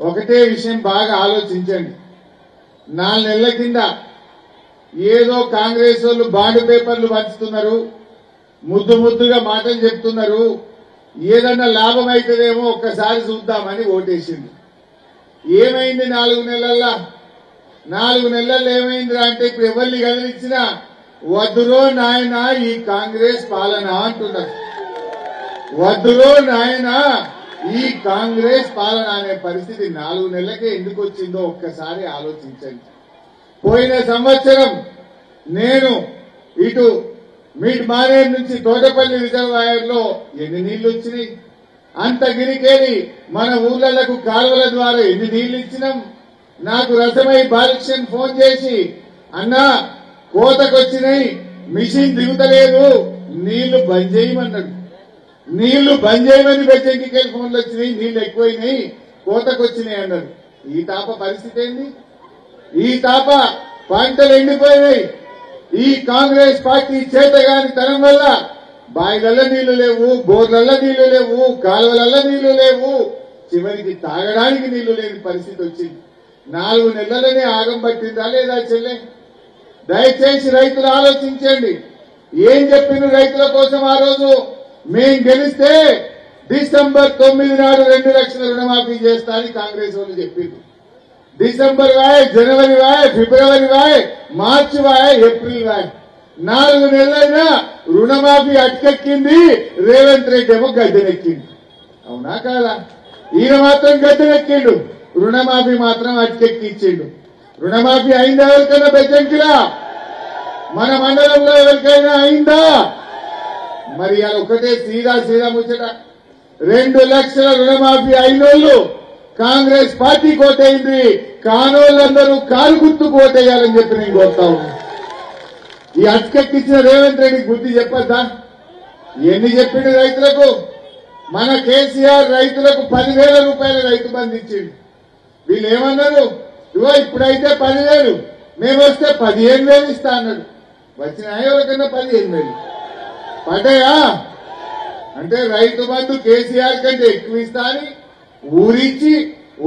ఒకటే విషయం బాగా ఆలోచించండి. 4 నెలల కింద ఏదో కాంగ్రెస్ వాళ్ళు బాండ్ పేపర్లు పంచుతున్నారు, ముద్దుగా మాటలు చెప్తున్నారు, ఏదన్నా లాభం అవుతుందేమో ఒక్కసారి చూద్దామని ఓటేసింది. ఏమైంది 4 నెలల్లో? 4 నెలల్లో ఏమైందిరా అంటే ఇప్పుడు ఎవరిని కదిలిచ్చినా వద్దురో నాయన ఈ కాంగ్రెస్ పాలన అంటున్నారు. వద్దురో నాయన ఈ కాంగ్రెస్ పాలన అనే పరిస్థితి 4 నెలలకే ఎందుకు వచ్చిందో ఒక్కసారి ఆలోచించండి. పోయిన సంవత్సరం నేను ఇటు మిడ్ మానేర్ నుంచి తోటపల్లి రిజర్వాయర్ లో ఎన్ని నీళ్లు వచ్చినాయి, అంతగిరికేలి మన ఊర్లకు కాలువల ద్వారా ఎన్ని నీళ్లు ఇచ్చినాం. నాకు రసమై బాలకృష్ణ ఫోన్ చేసి అన్నా కోతకొచ్చినాయి, మిషన్ దిగుతలేదు, నీళ్లు బంద్ చేయమన్నాడు. నీళ్లు బంద్ చేయమని బెజ్జంకికెళ్ళి ఫోన్లు వచ్చినాయి, నీళ్లు ఎక్కువైనాయి, కోతకొచ్చినాయి అన్నాడు. ఈ తాప పరిస్థితి ఏంది? ఈ తాప పంటలు ఎండిపోయినాయి. ఈ కాంగ్రెస్ పార్టీ చేతగాని తనం వల్ల బాయిలల్ల నీళ్లు లేవు, బోర్లల్ల నీళ్లు లేవు, కాలువలల్ల నీళ్లు లేవు, చివరికి తాగడానికి నీళ్లు లేని పరిస్థితి వచ్చింది. 4 నెలలనే ఆగం పట్టిందా లేదా చెల్లె? దయచేసి రైతులు ఆలోచించండి. ఏం చెప్పిండ్రు రైతుల కోసం ఆ రోజు? మేం గెలిస్తే డిసెంబర్ 9 నాడు 2 లక్షల రుణమాఫీ చేస్తా అని కాంగ్రెస్ వాళ్ళు చెప్పిండ్రు. డిసెంబర్ వాయ్, జనవరి వాయ్, ఫిబ్రవరి వాయ్, మార్చి వాయ్, ఏప్రిల్ వాయ్, 4 నెలలైనా రుణమాఫీ అటకెక్కింది. రేవంత్ రెడ్డి ఏమో గద్దెనెక్కింది. అవునా కాదా? ఈయన మాత్రం గద్దెనెక్కిండు, రుణమాఫీ మాత్రం అటకెక్కి ఇచ్చిండు. రుణమాఫీ అయిందా ఎవరికైనా బెజ్జంకిలా? మన మండలంలో ఎవరికైనా అయిందా? మరి అది ఒకటే సీదా ముచ్చట. 2 లక్షల రుణమాఫీ అయినోళ్ళు కాంగ్రెస్ పార్టీ కోటైంది, కానోళ్ళందరూ కారు గుర్తు కోటేయాలని చెప్పి నేను కోరుతా ఉన్నాను. ఈ అటకెక్కిచ్చిన రేవంత్ రెడ్డికి బుద్ధి చెప్పద్దా? ఎన్ని చెప్పిండు రైతులకు? మన కేసీఆర్ రైతులకు 10,000 రూపాయల రైతు బంధు ఇచ్చిండు. వీళ్ళు ఏమన్నారు? ఇవో ఇప్పుడైతే 10,000, మేము వస్తే 15,000 ఇస్తా అన్నాడు. వచ్చినాయా ఎవరికన్నా 15,000? పడ్డాయా? అంటే రైతు బంధు కేసీఆర్ కంటే ఎక్కువ ఇస్తా అని ఊరించి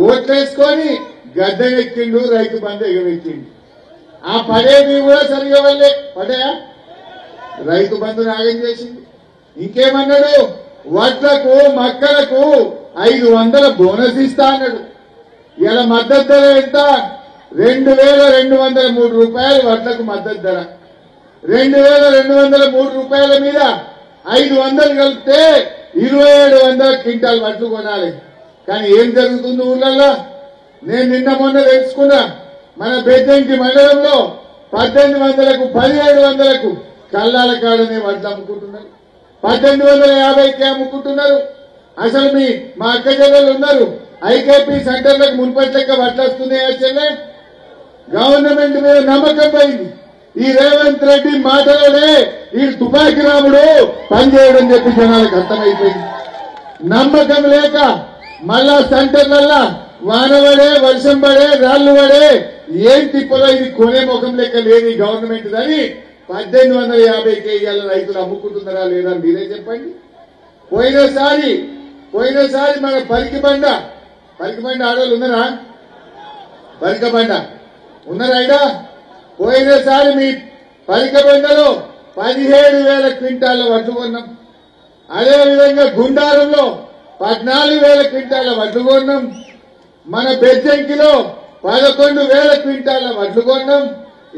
ఓట్లేసుకొని గద్దెనెక్కిండు, రైతు బంధు ఎగవెక్కిండు. ఆ పడేవి కూడా సరిగా వల్లే పడ్డాయా? రైతు బంధు నాగం చేసింది. ఇంకేమన్నాడు? వడ్లకు మక్కలకు 500 బోనస్ ఇస్తా అన్నాడు. ఇలా మద్దతు ధర ఎంత? 2,203 రూపాయలు వడ్లకు మద్దతు ధర. 2,203 రూపాయల మీద 500 కలిపితే 2,700 క్వింటాల్ వడ్లు కొనాలి. కానీ ఏం జరుగుతుంది ఊళ్ళల్లో? నేను నిన్న మొన్న తెలుసుకున్నా. మన బెజ్జంకి మండలంలో 1,800కు 1,700కు కల్లాల కాడనే వడ్లు అమ్ముకుంటున్నారు. 1,850కే అమ్ముకుంటున్నారు. అసలు మా అక్క చెల్లెలు ఉన్నారు, ఐకేపీ సెంటర్లకు మున్పటి లెక్క వడ్లు వస్తున్నాయా చెల్లె? గవర్నమెంట్ మీద నమ్మకం పోయింది. ఈ రేవంత్ రెడ్డి మాటలోనే ఈ తుపాకి రాముడు పనిచేయడం చెప్పి జనాలకు అర్థమైపోయింది. నమ్మకం లేక మళ్ళా సెంటర్లల్లా వానవడే, వర్షం పడే, రాళ్లు పడే, ఏం తిప్పలో ఇది కొనే ముఖం లెక్క లేదు ఈ గవర్నమెంట్ అని 1,850కే ఇవాళ రైతులు అమ్ముకుంటున్నారా లేదా మీరే చెప్పండి. పోయినసారి మన పరికిబండ ఆడవాళ్ళు ఉన్నారా? పరికబండ ఉన్నారా? అయినా పోయినసారి మీ పరికబండలో 17,000 క్వింటాల వడ్లు కొన్నాం. అదేవిధంగా గుండారంలో 14,000 క్వింటాల వడ్లు కొన్నాం. మన బెజ్జంకిలో 11,000 క్వింటాల వడ్లు కొన్నాం.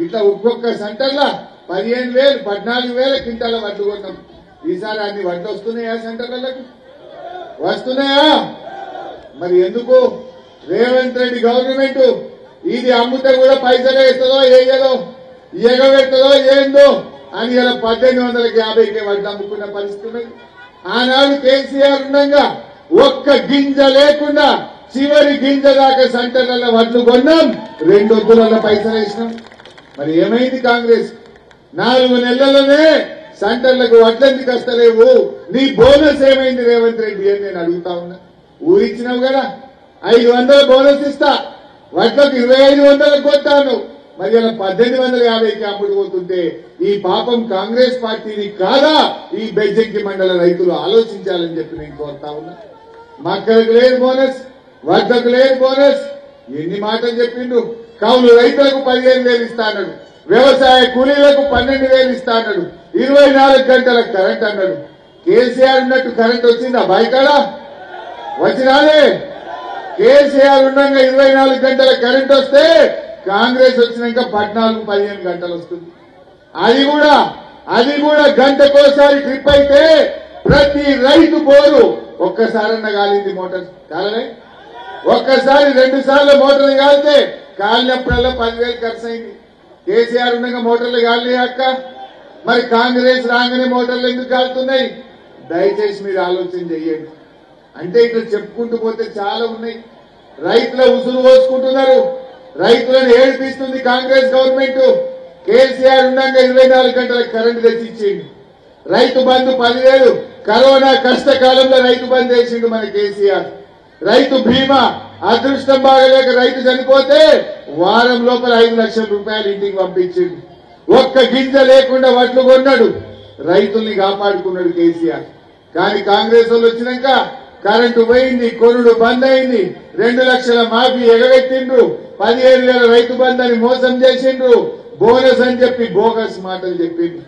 ఇట్లా ఒక్కొక్క సెంటర్లో 15,000, 14,000 క్వింటాల వడ్లు కొన్నాం. ఈసారి అన్ని వడ్లు వస్తున్నాయా సెంటర్లకు? వస్తున్నాయా? మరి ఎందుకు రేవంత్ రెడ్డి గవర్నమెంట్ ఇది అమ్ముతే కూడా పైసలే ఇస్తుందో ఏదో ఎగబెడుతుందో ఏందో అని ఇలా 1,850కే వడ్లు అమ్ముకున్న పరిస్థితి. ఆనాడు కేసీఆర్ ఉండగా ఒక్క గింజ లేకుండా చివరి గింజ దాకా సెంటర్లలో వడ్లు కొన్నాం, 2 వద్దులలో పైసలు వేసినాం. మరి ఏమైంది కాంగ్రెస్? 4 నెలలలోనే సెంటర్లకు వడ్లెందుకు వస్తలేవు? నీ బోనస్ ఏమైంది రేవంత్ రెడ్డి అని నేను అడుగుతా ఉన్నా. ఊరిచ్చినావు కదా, 500 బోనస్ ఇస్తా, వడ్లకు 2,500 కొట్టాను. మరి ఇలా 1,850కి అమ్ముడు పోతుంటే ఈ పాపం కాంగ్రెస్ పార్టీని కాదా? ఈ బెజ్జంకి మండల రైతులు ఆలోచించాలని చెప్పి నేను కోరుతా ఉన్నా. మక్కలకు లేదు బోనస్, వద్దకు లేని బోనస్ ఎన్ని మాటలు చెప్పిండు. కౌలు రైతులకు 15,000 ఇస్తాడు, వ్యవసాయ కూలీలకు 12,000 ఇస్తాడు, 24 గంటల కరెంట్ అన్నాడు. కేసీఆర్ ఉన్నట్టు కరెంట్ వచ్చిందా బయకాడ? వచ్చినాలే. కేసీఆర్ ఉండగా 24 గంటల కరెంట్ వస్తే కాంగ్రెస్ వచ్చినాక 14-15 గంటలు వస్తుంది. అది కూడా గంటకోసారి ట్రిప్ అయితే ప్రతి రైతు బోరు ఒక్కసారన్న కాలింది. మోటార్ కాలనే ఒక్కసారి 2 సార్లు మోటార్లు కాలితే కాలినప్పుడల్లా 10,000 ఖర్చు అయింది. కేసీఆర్ ఉండగా మోటార్లు కాలినాయి అక్క. మరి కాంగ్రెస్ రాగానే మోటార్లు ఎందుకు కాలుతున్నాయి? దయచేసి మీరు ఆలోచన చెయ్యండి. అంటే ఇక్కడ చెప్పుకుంటూ పోతే చాలా ఉన్నాయి. రైతుల ఉసురు పోసుకుంటున్నారు, రైతులను ఏడిపిస్తుంది కాంగ్రెస్ గవర్నమెంట్. కేసీఆర్ ఉండగా 24 గంటల కరెంటు తెచ్చిచ్చిండు. రైతు బంధు 10,000 కరోనా కష్టకాలంలో రైతు బంధు వేసిండు మన కేసీఆర్. రైతు బీమా అదృష్టం బాగలేక రైతు చనిపోతే వారం లోపల 5 లక్షల రూపాయలు ఇంటికి పంపించిండు. ఒక్క గింజ లేకుండా వడ్లు కొన్నాడు, రైతుల్ని కాపాడుకున్నాడు కేసీఆర్. కానీ కాంగ్రెస్ వాళ్ళు వచ్చినాక కరెంటు పోయింది, కొనుడు బంద్ అయింది, 2 లక్షల మాఫీ ఎగబెట్టిండ్రు, 15,000 రైతు బంధు అని మోసం చేసిండ్రు, బోనస్ అని చెప్పి బోగస్ మాటలు చెప్పిండ్రు.